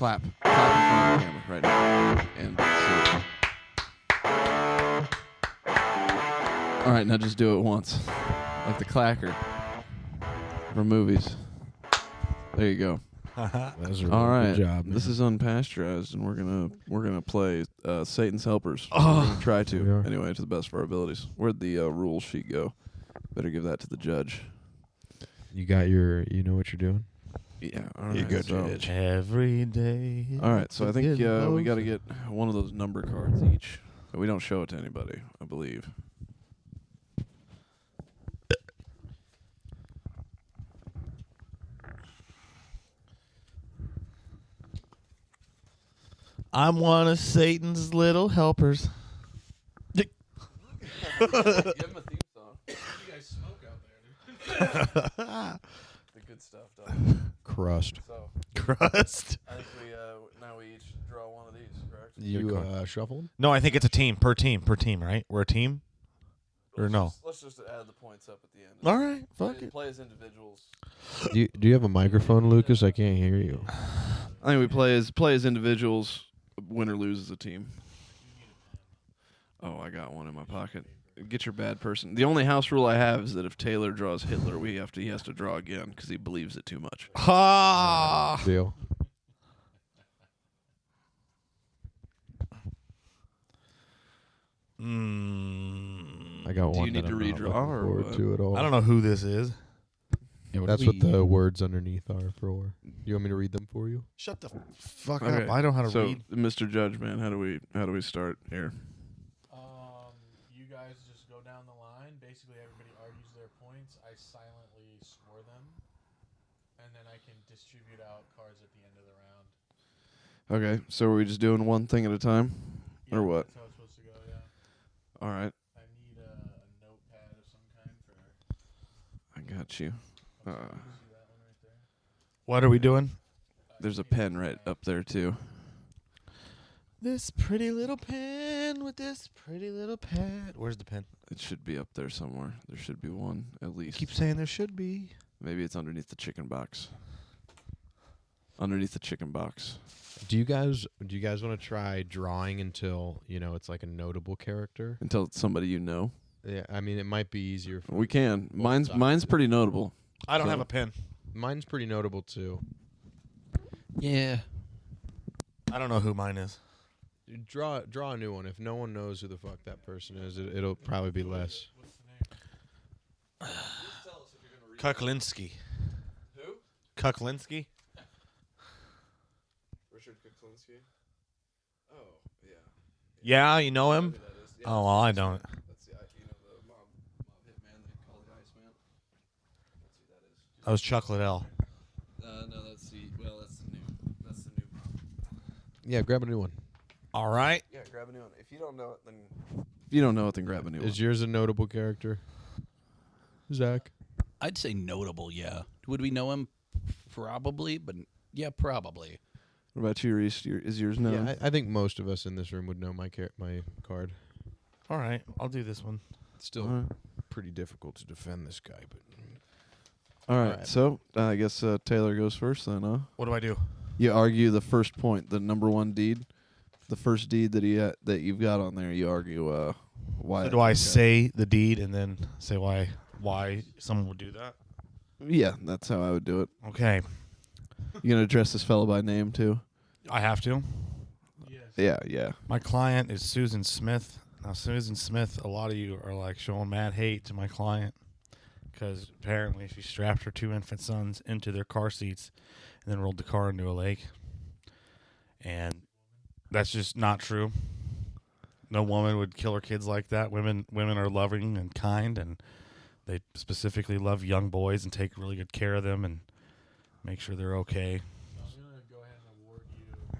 Clap in front of the camera right now. And all right, now just do it once, like the clacker for movies. There you go. That was a really All right, good job. this is unpasteurized, and we're gonna play Satan's Helpers. Oh. We're gonna try to We are. anyway, to the best of our abilities. Where'd the rule sheet go? Better give that to the judge. You got your. You know what you're doing. Yeah, all right. You're good, so, Judge. Every day. all right, so I think we Getting got to closer. get one of those number cards each. But we don't show it to anybody, I believe. I'm one of Satan's little helpers. Give him a theme song. You guys smoke out there, dude. The good stuff, done. Crust. So Crust. I think now we each draw one of these, correct? You shuffle them? No, I think it's a team. Per team, right? We're a team? Or no? Let's just add the points up at the end. All right, fuck play, it. play as individuals. Do you have a microphone, Lucas? I can't hear you. I think we play as individuals. Winner loses a team. Oh, I got one in my pocket. Get your bad person. The only house rule I have is that if Taylor draws Hitler, he has to draw again because he believes it too much. Ha! Deal. I got Do one. you need that to I'm not redraw looking or forward what? to at all. I don't know who this is. That's what the words underneath are for. You want me to read them for you? Shut the fuck Okay. up. I know how to So, read. Mr. Judge, man, how do we start here? You guys just go down the line. Basically, everybody argues their points. I silently score them, and then I can distribute out cards at the end of the round. Okay, so are we just doing one thing at a time, Yeah, or what? That's how it's supposed to go. Yeah. All right, I need a notepad of some kind for. I got you. See that one right there? What are we doing? There's a pen right up there too. This pretty little pen with this pretty little pad. Where's the pen? It should be up there somewhere. There should be one at least. Keep saying there should be. Maybe it's underneath the chicken box. Underneath the chicken box. Do you guys want to try drawing until it's like a notable character? Until it's somebody you know. Yeah, I mean it might be easier. We can. Mine's sides. pretty notable. I don't So- have a pen. Mine's pretty notable too. Yeah. I don't know who mine is. You draw a new one. If no one knows who the fuck that person is, it'll probably be less. What's the name? Kuklinski. Who? Kuklinski? Richard Kuklinski. Oh, yeah. Yeah, you know him? Oh, well, I don't. That's the mob hitman they call the Iceman. That's who that is. That was Chocolate L. No, that's the new mob. Yeah, grab a new one. All right. Yeah, grab a new one. If you don't know it, then grab a new one. Is yours a notable character? Zach? I'd say notable, yeah. Would we know him? Probably, but yeah, probably. What about you, Reese? Is yours known? Yeah, I think most of us in this room would know my card. All right. I'll do this one. It's still All right. pretty difficult to defend this guy, but All right. Alright. So I guess Taylor goes first then, huh? What do I do? You argue the first point, the number one deed, the first deed that you've got on there. You argue why. So do I say the deed and then say why someone would do that? Yeah, that's how I would do it. Okay. You gonna address this fellow by name too? I have to. Yes. Yeah. My client is Susan Smith. Now, Susan Smith, a lot of you are like showing mad hate to my client because apparently she strapped her 2 infant sons into their car seats and then rolled the car into a lake. And that's just not true. No woman would kill her kids like that. Women are loving and kind, and they specifically love young boys and take really good care of them and make sure they're okay. So I'm gonna go ahead and award you.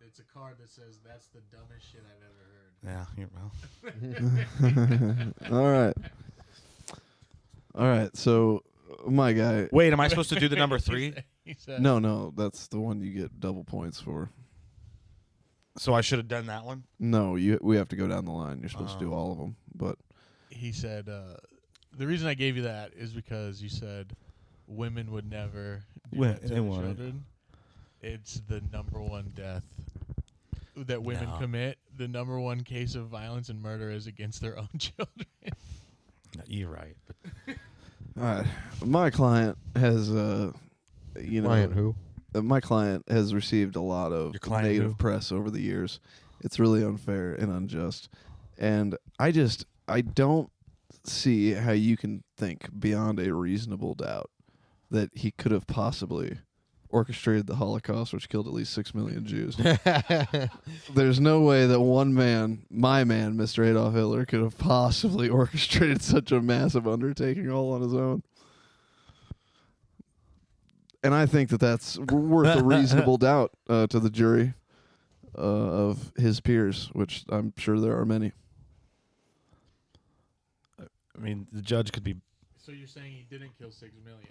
It's a card that says that's the dumbest shit I've ever heard. Yeah, well. All right. So my guy. Wait, am I supposed to do the number 3? He said, No, that's the one you get double points for. So I should have done that one? No, we have to go down the line. You're supposed to do all of them, but He said, the reason I gave you that is because you said women would never Well, to they the wanted. children, it's the number one death that women No. commit. The number one case of violence and murder is against their own children. You're right. But All right. My client has, Client who? My client has received a lot of Your client negative who? press over the years. It's really unfair and unjust. And I don't see how you can think beyond a reasonable doubt that he could have possibly orchestrated the Holocaust, which killed at least 6 million Jews. There's no way that one man, my man, Mr. Adolf Hitler, could have possibly orchestrated such a massive undertaking all on his own. And I think that that's worth a reasonable doubt to the jury of his peers, which I'm sure there are many. I mean, the judge could be. So you're saying he didn't kill 6 million?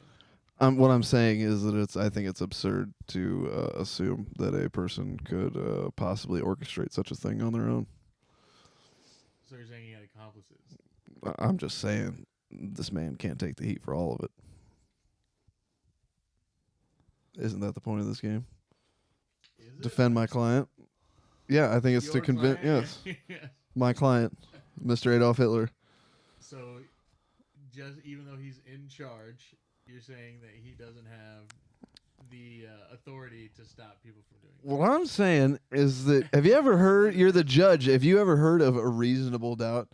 What I'm saying is that I think it's absurd to assume that a person could possibly orchestrate such a thing on their own. So you're saying he had accomplices? I'm just saying this man can't take the heat for all of it. Isn't that the point of this game? Is it? Defend my client? Yeah, I think it's to Your convince. client? Yes, my client, Mr. Adolf Hitler. So, just even though he's in charge, you're saying that he doesn't have the authority to stop people from doing it. What I'm saying is that have you ever heard? You're the judge. Have you ever heard of a reasonable doubt?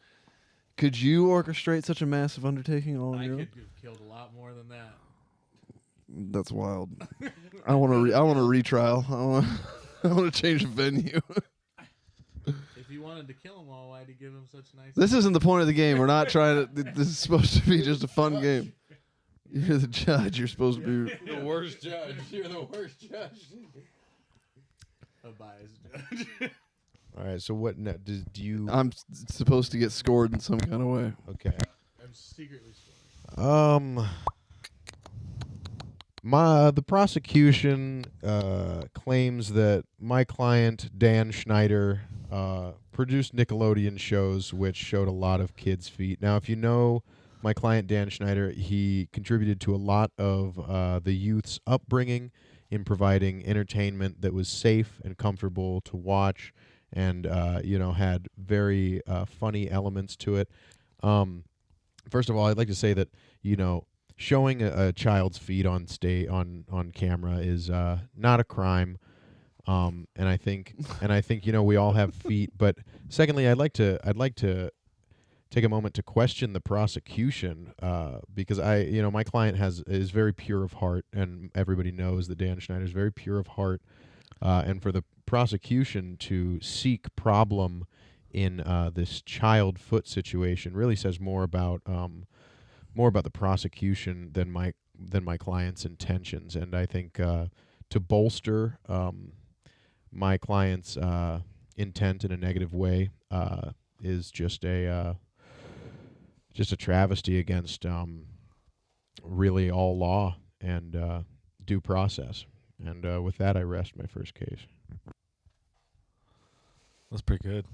Could you orchestrate such a massive undertaking all on I your could own? have killed a lot more than that. That's wild. I want to. I want a retrial. I want to change the venue. If he wanted to kill them all, why'd he give them such nice? This isn't the point of the game. We're not trying to. This is supposed to be just a fun game. You're the judge. You're supposed to be. The worst judge. You're the worst judge. A biased judge. All right. So what? Do you? I'm supposed to get scored in some kind of way. Okay. I'm secretly scoring. The prosecution claims that my client Dan Schneider produced Nickelodeon shows which showed a lot of kids' feet. Now, if you know my client Dan Schneider, he contributed to a lot of the youth's upbringing in providing entertainment that was safe and comfortable to watch, and had very funny elements to it. First of all, I'd like to say that showing a child's feet on camera is not a crime, and I think we all have feet. But secondly, I'd like to take a moment to question the prosecution because my client is very pure of heart, and everybody knows that Dan Schneider is very pure of heart, and for the prosecution to seek problem in this child foot situation really says more about the prosecution than my client's intentions, and I think to bolster my client's intent in a negative way is just a travesty against really all law and due process. And with that, I rest my first case. That's pretty good.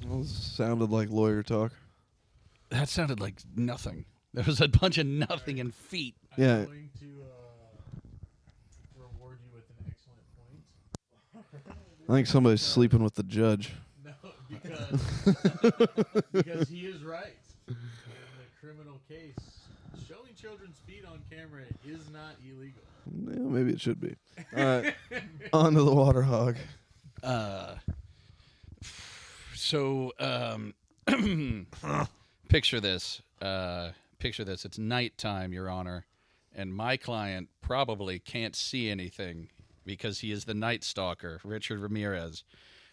Well, this sounded like lawyer talk. That sounded like nothing. There was a bunch of nothing and feet. Yeah. I'm going to reward you with an excellent point. I think somebody's sleeping with the judge. No, because he is right. In the criminal case, showing children's feet on camera is not illegal. Yeah, maybe it should be. All right, on to the water hog. So, picture this. Picture this. It's nighttime, Your Honor, and my client probably can't see anything because he is the Night Stalker, Richard Ramirez.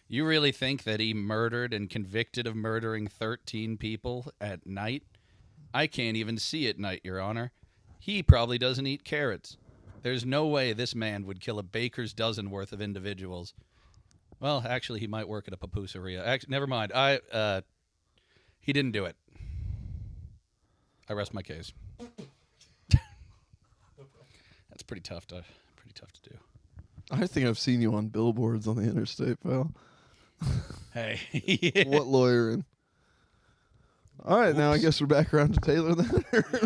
You really think that he murdered and convicted of murdering 13 people at night? I can't even see at night, Your Honor. He probably doesn't eat carrots. There's no way this man would kill a baker's dozen worth of individuals. Well, actually, he might work at a pupuseria. Never mind. He didn't do it. I rest my case. That's pretty tough to do. I think I've seen you on billboards on the interstate, pal. Hey. What lawyering? All right, now I guess we're back around to Taylor then.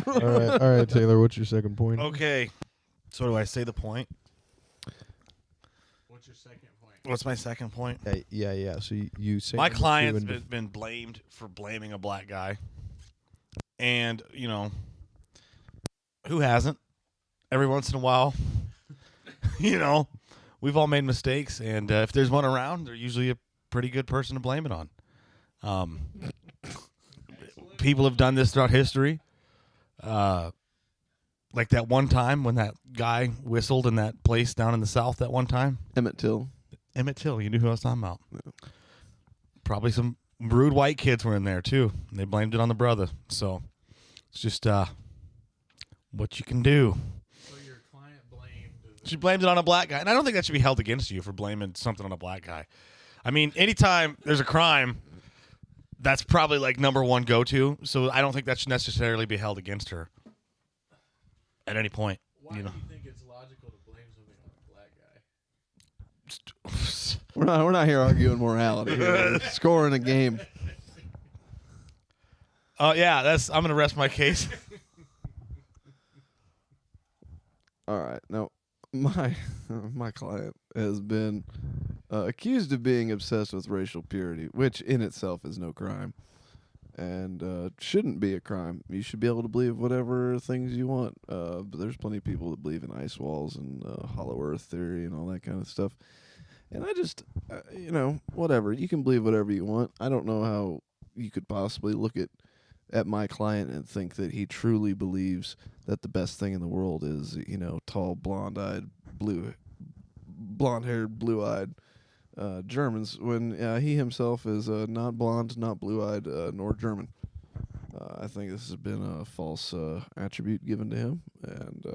All right, Taylor. What's your second point? Okay. So do I say the point? What's your second point? What's my second point? Yeah. So you say My number two client's and been blamed for blaming a black guy. And, who hasn't? Every once in a while. We've all made mistakes. And if there's one around, they're usually a pretty good person to blame it on. People have done this throughout history. Like that one time when that guy whistled in that place down in the South that one time. Emmett Till. Emmett Till, you knew who I was talking about. Yeah. Probably some rude white kids were in there too. And they blamed it on the brother. So it's just what you can do. So your client blamed. She blamed it on a black guy. And I don't think that should be held against you for blaming something on a black guy. I mean, anytime there's a crime, that's probably like number one go-to. So I don't think that should necessarily be held against her at any point. Why do you think it's logical to blame something on a black guy? We're not here arguing morality. We're scoring a game. Yeah, I'm gonna rest my case. All right. Now, my client has been accused of being obsessed with racial purity, which in itself is no crime. And shouldn't be a crime. You should be able to believe whatever things you want. But there's plenty of people that believe in ice walls and hollow earth theory and all that kind of stuff. And I just, whatever. You can believe whatever you want. I don't know how you could possibly look at my client and think that he truly believes that the best thing in the world is, tall, blonde-haired, blue-eyed Germans, when he himself is not blonde, not blue-eyed, nor German. I think this has been a false attribute given to him, and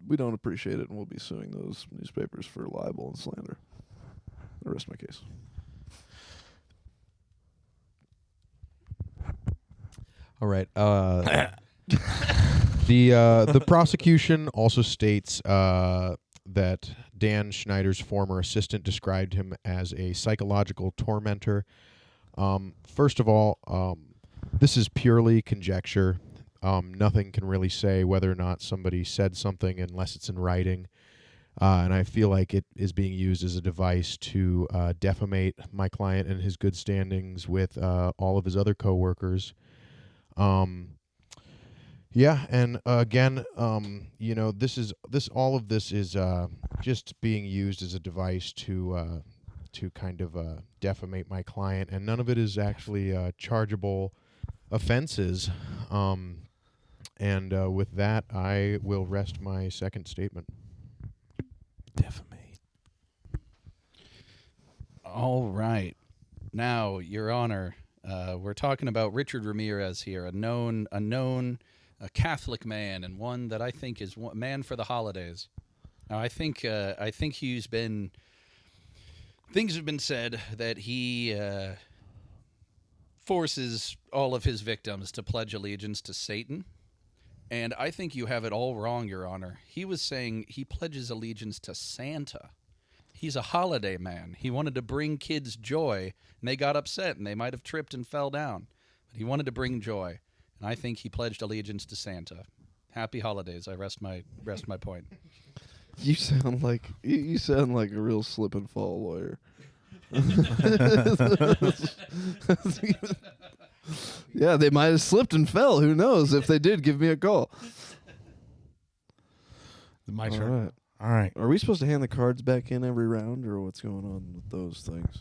we don't appreciate it, and we'll be suing those newspapers for libel and slander. The rest of my case. All right. The prosecution also states that Dan Schneider's former assistant described him as a psychological tormentor. First of all, this is purely conjecture. Nothing can really say whether or not somebody said something unless it's in writing. And I feel like it is being used as a device to defamate my client and his good standings with all of his other coworkers. Yeah, and again, all of this is just being used as a device to kind of defamate my client, and none of it is actually chargeable offenses. And with that, I will rest my second statement. Defamate. All right. Now, Your Honor, we're talking about Richard Ramirez here, a known Catholic man, and one that I think is a man for the holidays. Now, I think he's been. Things have been said that he forces all of his victims to pledge allegiance to Satan, and I think you have it all wrong, Your Honor. He was saying he pledges allegiance to Santa. He's a holiday man. He wanted to bring kids joy, and they got upset, and they might have tripped and fell down. But he wanted to bring joy, and I think he pledged allegiance to Santa. Happy holidays. I rest my point. You sound like a real slip and fall lawyer. Yeah, they might have slipped and fell. Who knows? If they did, give me a call. My turn. All right. Are we supposed to hand the cards back in every round, or what's going on with those things?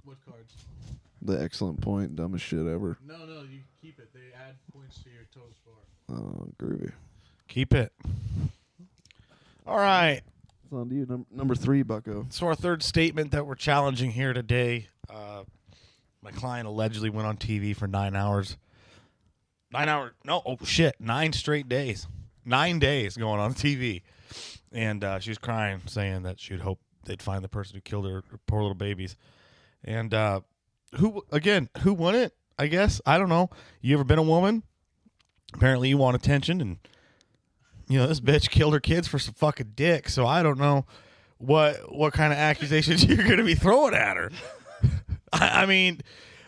What cards? The excellent point, dumbest shit ever. No, you keep it. They add points to your total score. Oh, groovy. Keep it. All right. It's on to you, number 3, Bucko. So our third statement that we're challenging here today, my client allegedly went on TV for 9 hours. 9 hours? No, 9 straight days. 9 days going on TV. And she was crying, saying that she'd hope they'd find the person who killed her poor little babies. And who won it? I guess. I don't know. You ever been a woman? Apparently you want attention, and this bitch killed her kids for some fucking dick. So I don't know what kind of accusations you're going to be throwing at her. I mean,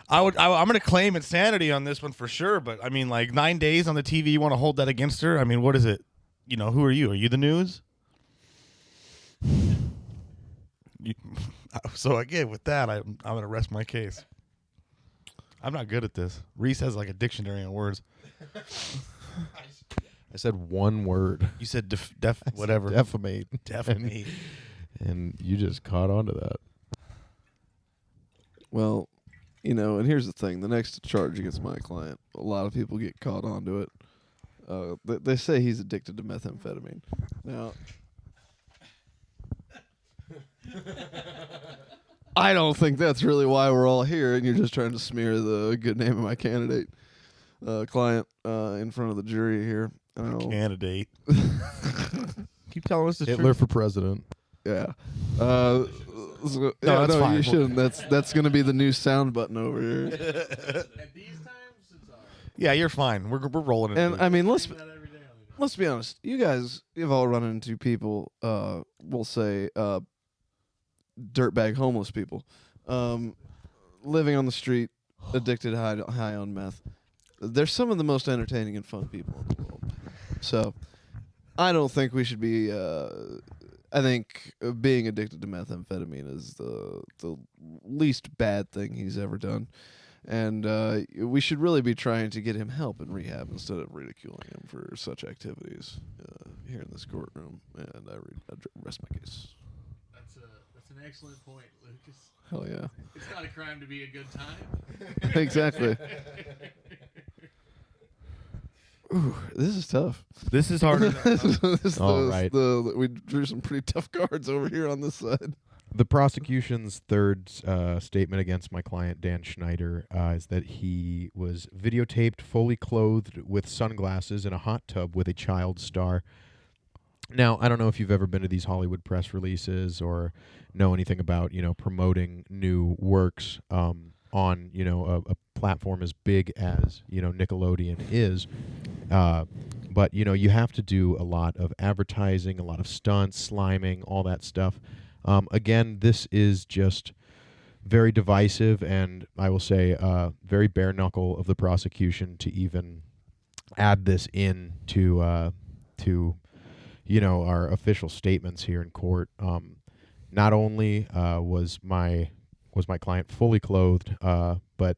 I'm going to claim insanity on this one for sure. But I mean, like 9 days on the TV, you want to hold that against her? I mean, what is it? who are you? Are you the news? So again, with that, I'm going to rest my case. I'm not good at this. Reese has like a dictionary of words. I said one word. You said whatever. Defamate. Defamate. And you just caught on to that. Well, and here's the thing. The next charge against my client, a lot of people get caught onto it. They say he's addicted to methamphetamine. Now, I don't think that's really why we're all here, and you're just trying to smear the good name of my candidate client in front of the jury here. Candidate. Keep telling us the Hitler truth. for president. Yeah. that's fine. You shouldn't. That's going to be the new sound button over here. At these times, it's all right. Yeah, you're fine. We're rolling it. And I mean, let's That every day on the be honest. You guys, you've all run into people. We'll say dirtbag homeless people, living on the street, addicted high on meth. They're some of the most entertaining and fun people in the world. So, I don't think we should be. I think being addicted to methamphetamine is the least bad thing he's ever done, and we should really be trying to get him help in rehab instead of ridiculing him for such activities here in this courtroom. And I rest my case. That's an excellent point, Lucas. Hell yeah! It's not a crime to be a good time. Exactly. Ooh, this is tough. This is harder. All right. We drew some pretty tough cards over here on this side. The prosecution's third statement against my client, Dan Schneider, is that he was videotaped fully clothed with sunglasses in a hot tub with a child star. Now, I don't know if you've ever been to these Hollywood press releases or know anything about, promoting new works on, a platform as big as, Nickelodeon is. But, you have to do a lot of advertising, a lot of stunts, sliming, all that stuff. Again, this is just very divisive, and I will say very bare knuckle of the prosecution to even add this in to our official statements here in court. Not only was my client fully clothed, but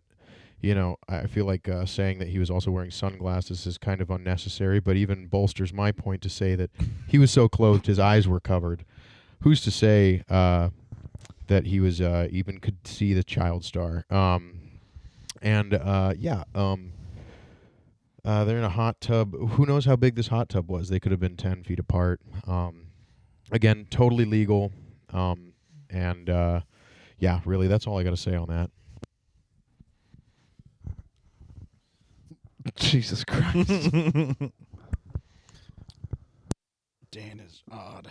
I feel like saying that he was also wearing sunglasses is kind of unnecessary, but even bolsters my point to say that he was so clothed his eyes were covered. Who's to say that he was even could see the child star? They're in a hot tub. Who knows how big this hot tub was? They could have been 10 feet apart. Again, totally legal. Really, that's all I got to say on that. Jesus Christ. Dan is odd.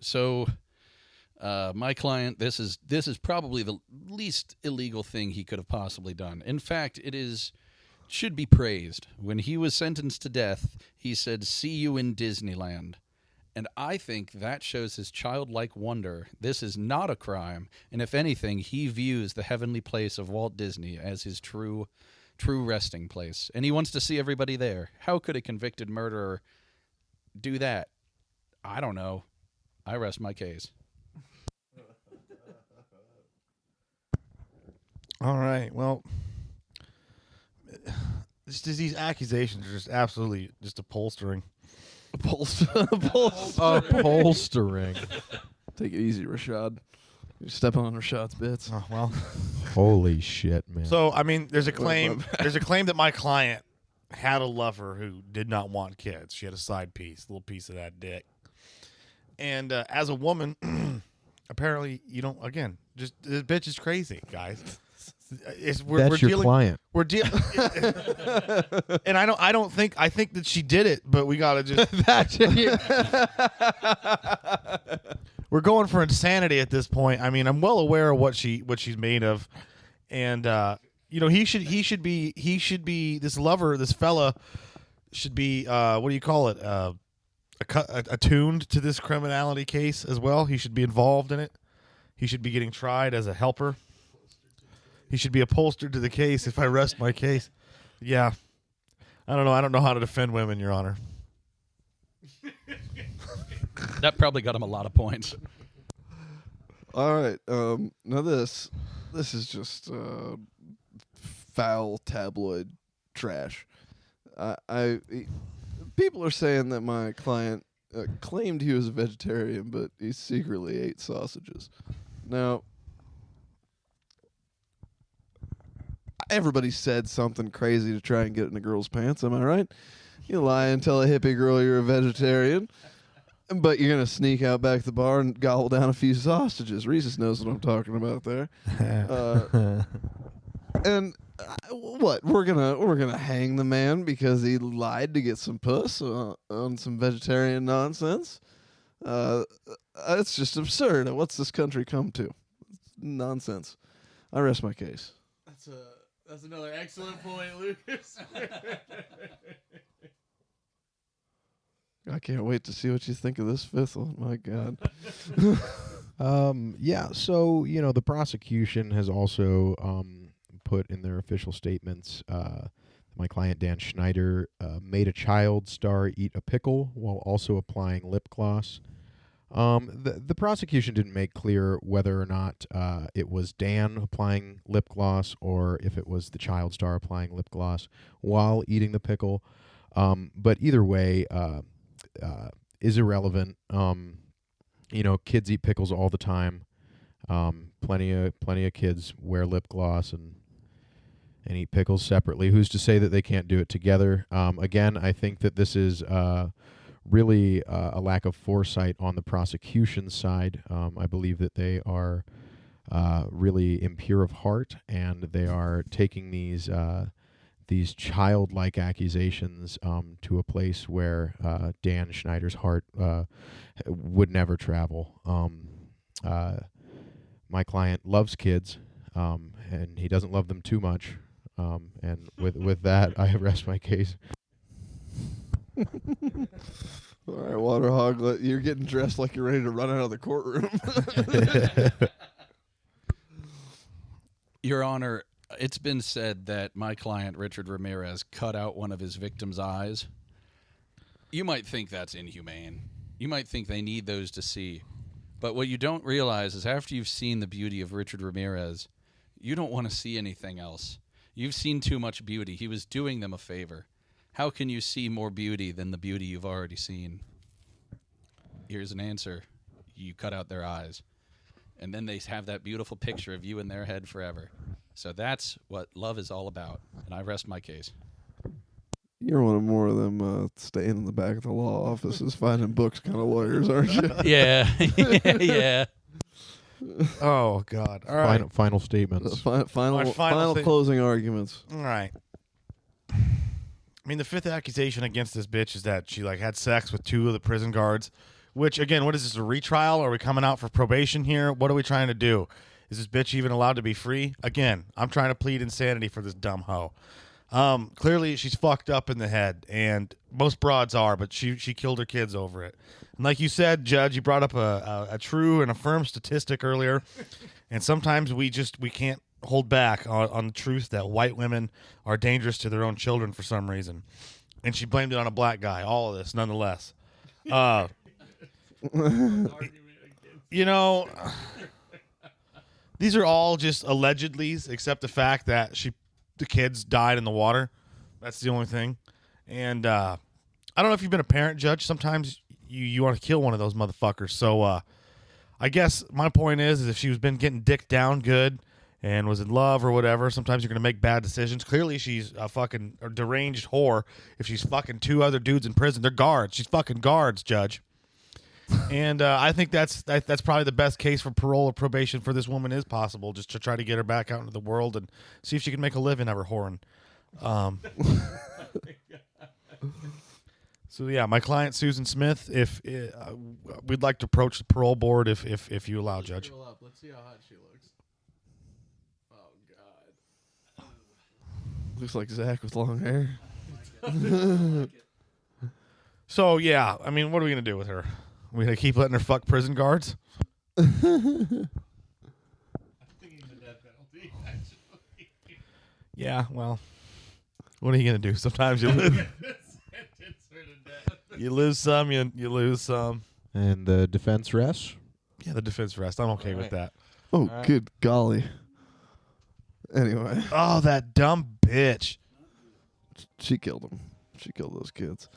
So my client, this is probably the least illegal thing he could have possibly done. In fact, should be praised. When he was sentenced to death, he said, "See you in Disneyland." And I think that shows his childlike wonder. This is not a crime, and if anything, he views the heavenly place of Walt Disney as his true resting place, and he wants to see everybody there. How could a convicted murderer do that? I don't know. I rest my case. All right. Well, these accusations are just absolutely just upholstering. Upholstering. Take it easy, Rashad. You're stepping on Rashad's bits. Oh, well. Holy shit, man. So, I mean, there's a claim that my client had a lover who did not want kids. She had a side piece, a little piece of that dick. And as a woman, apparently you don't. Again, just this bitch is crazy, guys. That's your client. We're dealing, and I don't think. I think that she did it, but we gotta just. We're going for insanity at this point. I mean, I'm well aware of what she's made of, and he should be this lover, this fella should be what do you call it? Attuned to this criminality case as well. He should be involved in it. He should be getting tried as a helper. He should be upholstered to the case if I rest my case. Yeah. I don't know. I don't know how to defend women, Your Honor. That probably got him a lot of points. All right. Now this is just foul tabloid trash. People are saying that my client claimed he was a vegetarian, but he secretly ate sausages. Now, everybody said something crazy to try and get in a girl's pants. Am I right? You lie and tell a hippie girl you're a vegetarian, but you're gonna sneak out back to the bar and gobble down a few sausages. Reese's knows what I'm talking about there. And what we're gonna hang the man because he lied to get some puss on some vegetarian nonsense. It's just absurd. What's this country come to? Nonsense. I rest my case. That's another excellent point, Lucas. I can't wait to see what you think of this fifth one. My God. Yeah, so, the prosecution has also put in their official statements, my client Dan Schneider made a child star eat a pickle while also applying lip gloss. The prosecution didn't make clear whether or not it was Dan applying lip gloss or if it was the child star applying lip gloss while eating the pickle. But either way, is irrelevant. Kids eat pickles all the time. Plenty of kids wear lip gloss and eat pickles separately. Who's to say that they can't do it together? Again, I think that this is really a lack of foresight on the prosecution's side. I believe that they are really impure of heart, and they are taking these childlike accusations to a place where Dan Schneider's heart would never travel. My client loves kids, and he doesn't love them too much. And with that, I rest my case. All right, Water Hog, you're getting dressed like you're ready to run out of the courtroom. Your Honor, it's been said that my client, Richard Ramirez, cut out one of his victim's eyes. You might think that's inhumane. You might think they need those to see. But what you don't realize is after you've seen the beauty of Richard Ramirez, you don't want to see anything else. You've seen too much beauty. He was doing them a favor. How can you see more beauty than the beauty you've already seen? Here's an answer. You cut out their eyes. And then they have that beautiful picture of you in their head forever. So that's what love is all about. And I rest my case. You're one of more of them staying in the back of the law offices finding books kind of lawyers, aren't you? Yeah. Yeah. Oh, God. All right. Final statements. Final closing arguments. All right. I mean, the fifth accusation against this bitch is that she had sex with two of the prison guards, which, again, what is this, a retrial? Are we coming out for probation here? What are we trying to do? Is this bitch even allowed to be free? Again, I'm trying to plead insanity for this dumb hoe. Clearly, she's fucked up in the head, and most broads are, but she killed her kids over it. And like you said, Judge, you brought up a true and a firm statistic earlier, and sometimes we can't hold back on the truth that white women are dangerous to their own children for some reason. And she blamed it on a black guy. All of this, nonetheless. These are all just allegedlys, except the fact that the kids died in the water. That's the only thing. And I don't know if you've been a parent, Judge. Sometimes you want to kill one of those motherfuckers. So I guess my point is if she's been getting dicked down good and was in love or whatever, sometimes you're going to make bad decisions. Clearly, she's a fucking deranged whore if she's fucking two other dudes in prison. They're guards. She's fucking guards, Judge. And I think that's probably the best case for parole or probation for this woman is possible, just to try to get her back out into the world and see if she can make a living of her whoring. So yeah, my client Susan Smith. If we'd like to approach the parole board, if you allow, Judge. Let's see how hot she looks. Oh God. Looks like Zach with long hair. So yeah, I mean, what are we gonna do with her? We gonna keep letting her fuck prison guards? I'm thinking the death penalty. Actually. Yeah, well, What are you gonna do? Sometimes you lose. You lose some. You lose some. And the defense rests. Yeah, the defense rest. I'm okay with that. Oh, right. good golly. Anyway, Oh, that dumb bitch. she killed him. She killed those kids.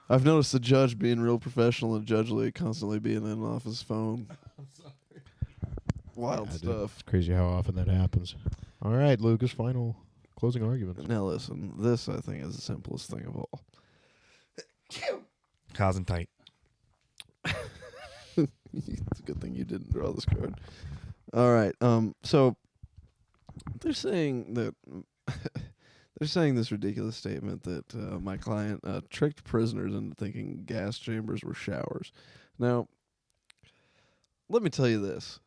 I've noticed the judge being real professional and Judge Lee constantly being in and off his phone. I'm sorry. Wild Yeah, dude. stuff. It's crazy how often that happens. All right, Lucas, final closing arguments. Now listen, this I think is the simplest thing of all. Cousin tight. It's a good thing you didn't draw this card. All right. So they're saying that they're saying this ridiculous statement that my client tricked prisoners into thinking gas chambers were showers. Now, let me tell you this.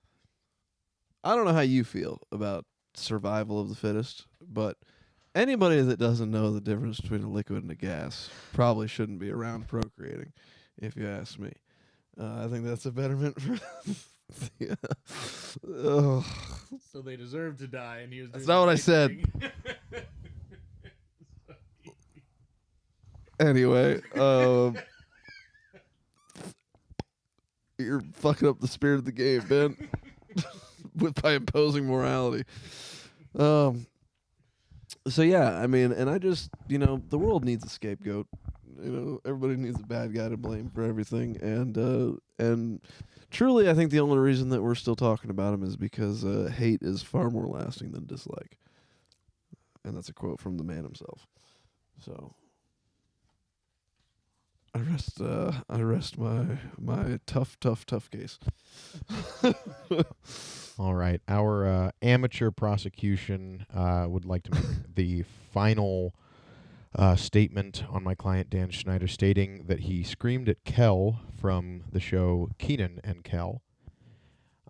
I don't know how you feel about survival of the fittest, but anybody that doesn't know the difference between a liquid and a gas probably shouldn't be around procreating, if you ask me. I think that's a betterment for. Ugh. So they deserve to die, and he was. That's doing not what the I right said. thing. Anyway, you're fucking up the spirit of the game, Ben, by imposing morality. So yeah, I mean, and I just, the world needs a scapegoat. Everybody needs a bad guy to blame for everything, and truly, I think the only reason that we're still talking about him is because hate is far more lasting than dislike, and that's a quote from the man himself. So. I rest my tough case. All right. Our amateur prosecution would like to make the final statement on my client, Dan Schneider, stating that he screamed at Kel from the show Keenan and Kel.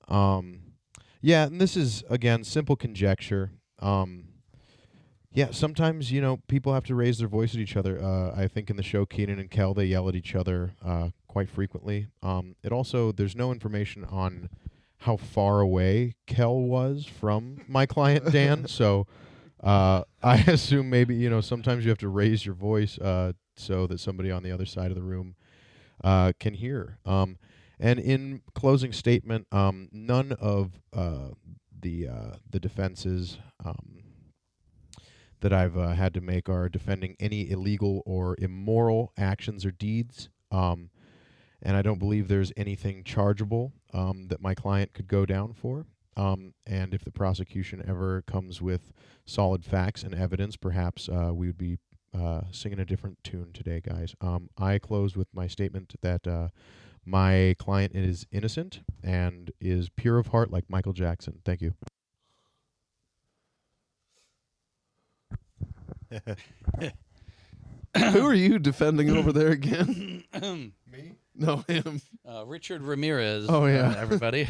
Yeah, and this is, again, simple conjecture. Yeah, sometimes, people have to raise their voice at each other. I think in the show Keenan and Kel, they yell at each other quite frequently. There's no information on how far away Kel was from my client, Dan. So I assume maybe, sometimes you have to raise your voice so that somebody on the other side of the room can hear. And in closing statement, none of the defenses that I've had to make are defending any illegal or immoral actions or deeds. And I don't believe there's anything chargeable that my client could go down for. And if the prosecution ever comes with solid facts and evidence, perhaps we would be singing a different tune today, guys. I close with my statement that my client is innocent and is pure of heart like Michael Jackson. Thank you. Who are you defending over there again? Me? No, him. Richard Ramirez. Oh, yeah. Everybody.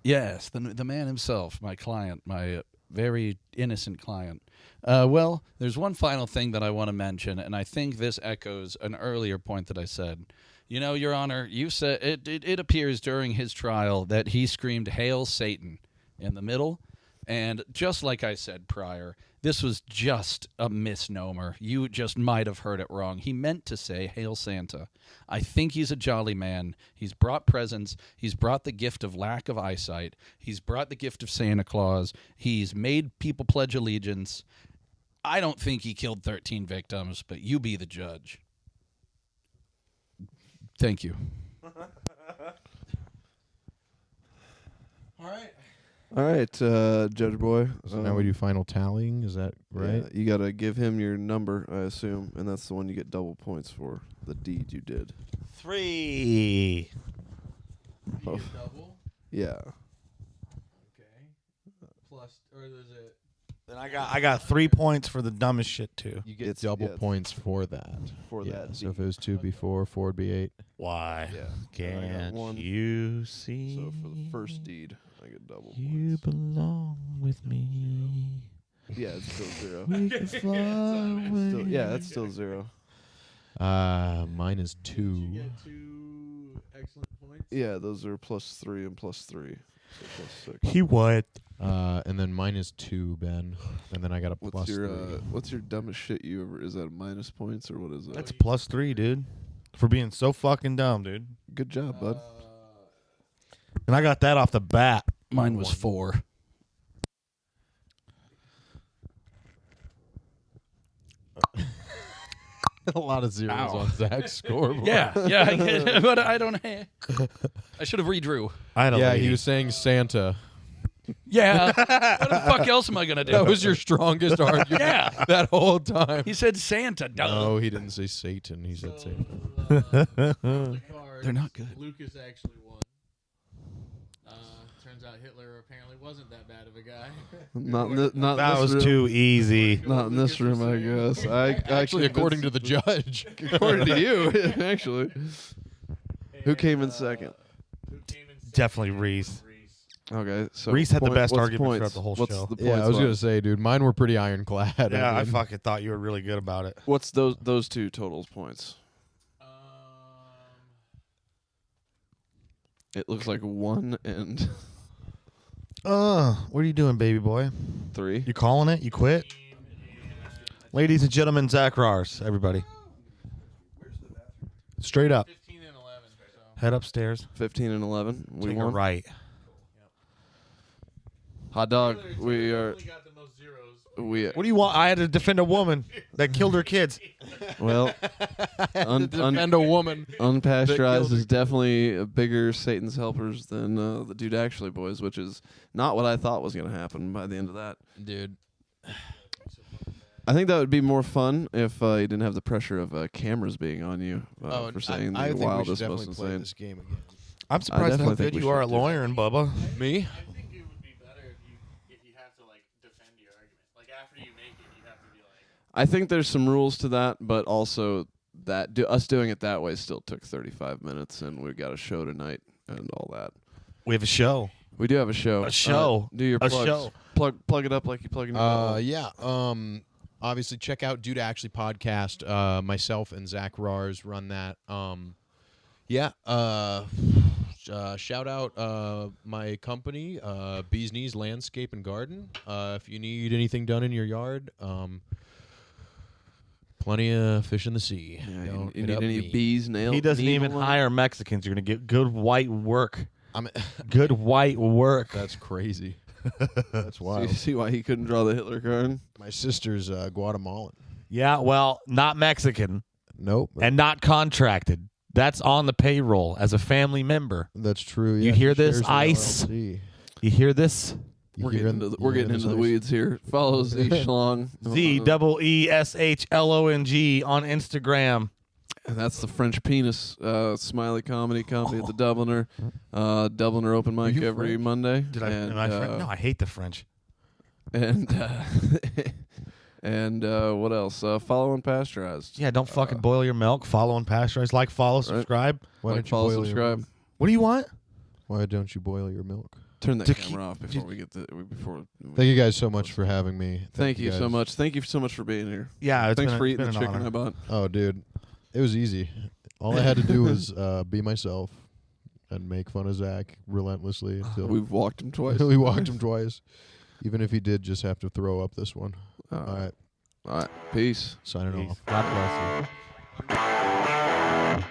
Yes, the man himself, my client, my very innocent client. Well, there's one final thing that I want to mention, and I think this echoes an earlier point that I said. Your Honor, you said it appears during his trial that he screamed, "Hail Satan," in the middle. And just like I said prior, this was just a misnomer. You just might have heard it wrong. He meant to say, "Hail Santa." I think he's a jolly man. He's brought presents. He's brought the gift of lack of eyesight. He's brought the gift of Santa Claus. He's made people pledge allegiance. I don't think he killed 13 victims, but you be the judge. Thank you. All right, Judge Boy. So now we do final tallying. Is that right? Yeah, you got to give him your number, I assume, and that's the one you get double points for, the deed you did. 3. Oh. You get double. Yeah. Okay. Plus, or is it? Then I got 3 points for the dumbest shit too. You get It's- double yeah, it's points for that. for Yeah, that so if deed. it was 2 before, 4 would be 8. Why? Yeah. I Can't got 1. you see? So for the first deed, I get double You points. belong with me. Yeah, it's still 0. We can fly away. That's still 0. Mine is 2. You get 2 excellent points. Yeah, those are +3 and +3. +6. He would. And then -2, Ben. And then I got a What's your +3. what's your dumbest shit you ever? Is that minus points or what is that? That's +3, dude. For being so fucking dumb, dude. Good job, bud. And I got that off the bat. Mine was 4. A lot of zeros Ow. on Zach's scoreboard. Yeah, I get it, but I don't. I should have redrew. I had a Yeah, lady. he was saying Santa. Yeah. What the fuck else am I gonna do? That was your strongest argument Yeah. that whole time. He said Santa. Duh. No, he didn't say Satan. He said Santa. They're not good. Lucas actually won. Turns out Hitler apparently wasn't that bad of a guy. Not That in was this room. too easy. Not in this room, I guess. Actually, according to the judge. according to you, actually. Who came in second? Who came in second? Definitely Reese. Okay, so Reese had the best what's argument points? throughout the whole What's show. The points Yeah, I was line? gonna say, dude, mine were pretty ironclad. Yeah, I mean, fucking thought you were really good about it. What's those two totals points? It looks like 1 and What are you doing, baby boy? 3. You calling it? You quit? Ladies and gentlemen, Zach Rars, everybody. Straight up. 15 and 11. So. Head upstairs. 15 and 11. We Take a won. right. Hot dog. Taylor We are. only got the most zeros. What do you want? I had to defend a woman that killed her kids. Well, defend a woman. unpasteurized is definitely a bigger Satan's helpers than the Dude Actually Boys, which is not what I thought was going to happen by the end of that. Dude. I think that would be more fun if you didn't have the pressure of cameras being on you for saying I the think we should wildest, definitely most play insane. this game again. I'm surprised definitely how think good we you are should at do lawyering, Bubba. Me? I think it would be better if you have to like defend your argument. Like after you make it, you have to be like. I think there's some rules to that, but also that us doing it that way still took 35 minutes, and we got a show tonight and all that. We have a show. We do have a show. A show. Do your A plugs. show. Plug it up like you plug in your Yeah. Obviously, check out Dude Actually podcast. Myself and Zach Rars run that. Shout out my company, Bees Knees Landscape and Garden. If you need anything done in your yard, plenty of fish in the sea. Yeah, Don't you hit need up any me. bees, nails? He doesn't even hire Mexicans. You're going to get good white work. Good white work. That's crazy. That's So wild. you see why he couldn't draw the Hitler card? My sister's Guatemalan. Yeah, well, not Mexican Nope. and not contracted. That's on the payroll as a family member. That's true. You yeah, hear she this, shares an Ice? LLC. You hear this? We're getting into the Ice? weeds here. Follow Z Schlong. ZEESHLONG on Instagram. And that's the French Penis smiley comedy company at the Dubliner. Dubliner open mic you every French? Monday. Am I French? No, I hate the French. And what else? Follow Unpasteurized. Yeah, don't fucking boil your milk. Follow and pasteurize. Like, follow, subscribe. Why Like, don't you follow, boil your subscribe. milk? What do you want? Why don't you boil your milk? Turn that To camera off before we get before. Thank you guys so much for having me. Thank you so guys. much. Thank you so much for being here. Yeah, Thanks for it's eating been the an chicken honor. I bought. Oh, dude, it was easy. All I had to do was be myself and make fun of Zach relentlessly until We've walked him twice. we walked him twice. Even if he did just have to throw up this one. All All right. right, All right. Peace. signing off. God bless you.